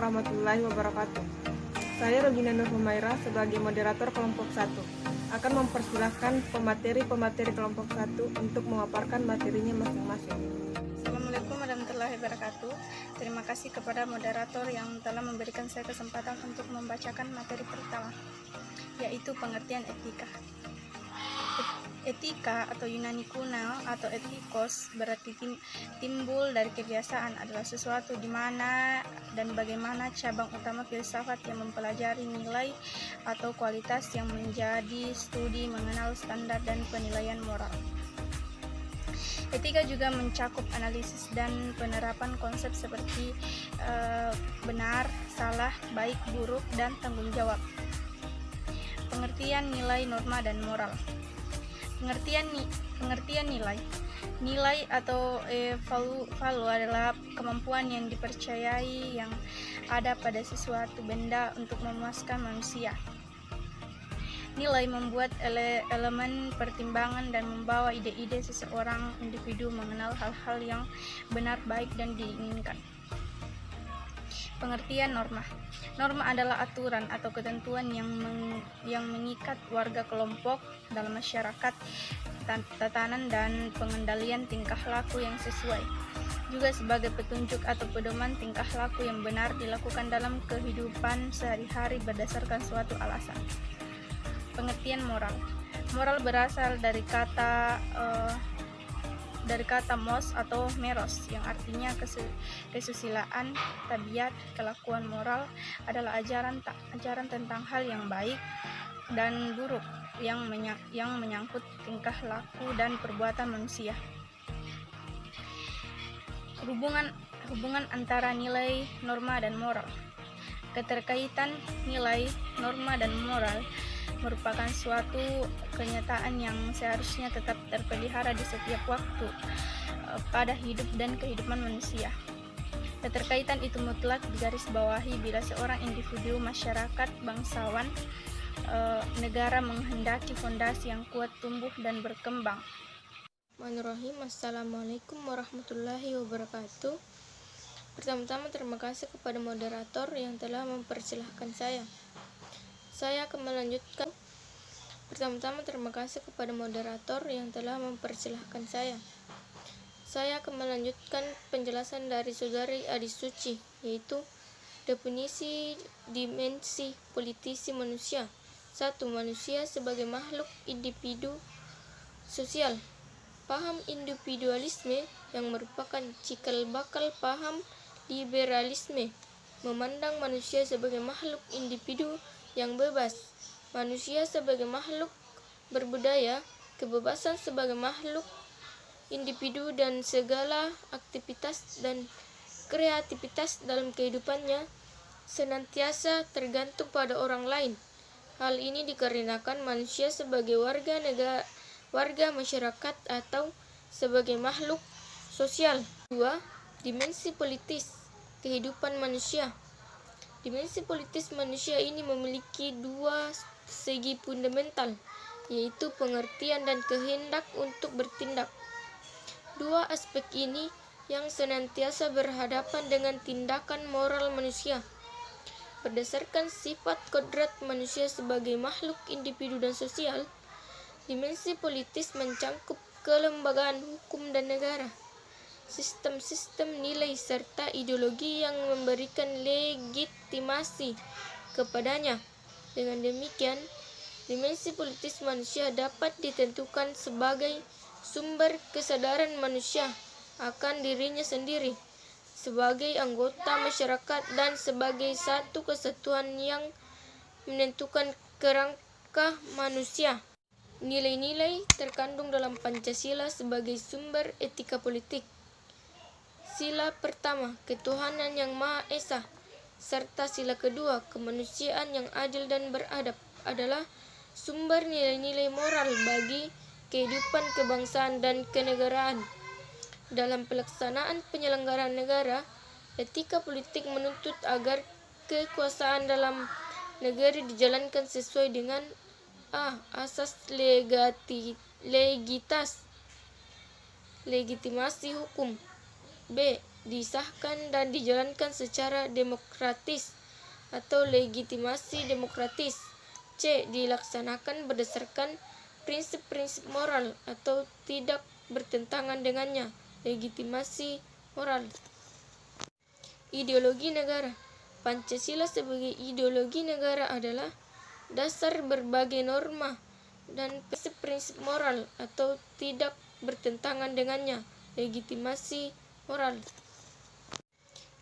warahmatullahi wabarakatuh. Saya Rogina Nur Humaira sebagai moderator kelompok 1 akan mempersilahkan pemateri-pemateri kelompok 1 untuk memaparkan materinya masing-masing. Assalamualaikum warahmatullahi wabarakatuh. Terima kasih kepada moderator yang telah memberikan saya kesempatan untuk membacakan materi pertama, yaitu pengertian etika. Etika atau Yunani kuno atau etikos berarti timbul dari kebiasaan, adalah sesuatu di mana dan bagaimana cabang utama filsafat yang mempelajari nilai atau kualitas yang menjadi studi mengenal standar dan penilaian moral. Etika juga mencakup analisis dan penerapan konsep seperti benar, salah, baik, buruk, dan tanggung jawab. Pengertian nilai, norma, dan moral. Pengertian nilai atau value adalah kemampuan yang dipercayai yang ada pada sesuatu benda untuk memuaskan manusia. Nilai membuat elemen pertimbangan dan membawa ide-ide seseorang individu mengenal hal-hal yang benar, baik, dan diinginkan. Pengertian norma. Norma adalah aturan atau ketentuan yang mengikat warga kelompok dalam masyarakat, tatanan dan pengendalian tingkah laku yang sesuai. Juga sebagai petunjuk atau pedoman tingkah laku yang benar dilakukan dalam kehidupan sehari-hari berdasarkan suatu alasan. Pengertian moral. Moral berasal dari kata mos atau meros yang artinya kesusilaan. Tabiat kelakuan moral adalah ajaran tentang hal yang baik dan buruk yang menyangkut tingkah laku dan perbuatan manusia. Hubungan antara nilai, norma, dan moral. Keterkaitan nilai, norma, dan moral merupakan suatu kenyataan yang seharusnya tetap terpelihara di setiap waktu pada hidup dan kehidupan manusia. Keterkaitan itu mutlak digarisbawahi bila seorang individu, masyarakat, bangsawan, negara menghendaki fondasi yang kuat tumbuh dan berkembang. Bismillahirrahmanirrahim. Assalamualaikum warahmatullahi wabarakatuh. Pertama-tama terima kasih kepada moderator yang telah mempersilahkan saya. Saya akan melanjutkan. Pertama-tama terima kasih kepada moderator yang telah mempersilahkan saya. Saya akan melanjutkan penjelasan dari Saudari Adi Suci, yaitu definisi dimensi politisi manusia. 1. Manusia sebagai makhluk individu sosial. Paham individualisme yang merupakan cikal bakal paham liberalisme memandang manusia sebagai makhluk individu yang bebas. Manusia sebagai makhluk berbudaya, kebebasan sebagai makhluk individu dan segala aktivitas dan kreativitas dalam kehidupannya senantiasa tergantung pada orang lain. Hal ini dikarenakan manusia sebagai warga masyarakat atau sebagai makhluk sosial. 2. Dimensi politis kehidupan manusia. Dimensi politis manusia ini memiliki dua segi fundamental, yaitu pengertian dan kehendak untuk bertindak. Dua aspek ini yang senantiasa berhadapan dengan tindakan moral manusia. Berdasarkan sifat kodrat manusia sebagai makhluk individu dan sosial, dimensi politis mencangkup kelembagaan hukum dan negara, sistem-sistem nilai serta ideologi yang memberikan legitimasi kepadanya. Dengan demikian, dimensi politis manusia dapat ditentukan sebagai sumber kesadaran manusia akan dirinya sendiri sebagai anggota masyarakat dan sebagai satu kesatuan yang menentukan kerangka manusia. Nilai-nilai terkandung dalam Pancasila sebagai sumber etika politik. Sila pertama, ketuhanan yang Maha Esa, serta sila kedua, kemanusiaan yang adil dan beradab adalah sumber nilai-nilai moral bagi kehidupan kebangsaan dan kenegaraan. Dalam pelaksanaan penyelenggaraan negara, etika politik menuntut agar kekuasaan dalam negara dijalankan sesuai dengan asas legitimasi hukum. B. disahkan dan dijalankan secara demokratis atau legitimasi demokratis. C. Dilaksanakan berdasarkan prinsip-prinsip moral atau tidak bertentangan dengannya, legitimasi moral. Ideologi negara. Pancasila sebagai ideologi negara adalah dasar berbagai norma dan prinsip-prinsip moral atau tidak bertentangan dengannya, legitimasi moral.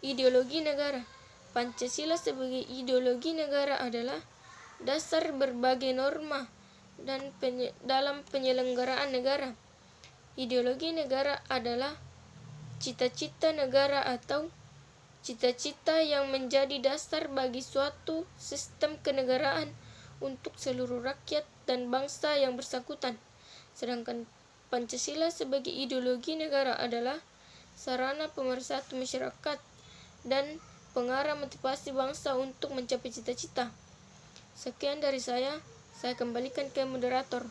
Ideologi negara. Pancasila sebagai ideologi negara adalah dasar berbagai norma dan dalam penyelenggaraan negara. Ideologi negara adalah cita-cita negara atau cita-cita yang menjadi dasar bagi suatu sistem kenegaraan untuk seluruh rakyat dan bangsa yang bersangkutan. Sedangkan Pancasila sebagai ideologi negara adalah sarana pemersatu masyarakat dan pengarah motivasi bangsa untuk mencapai cita-cita. Sekian dari saya kembalikan ke moderator.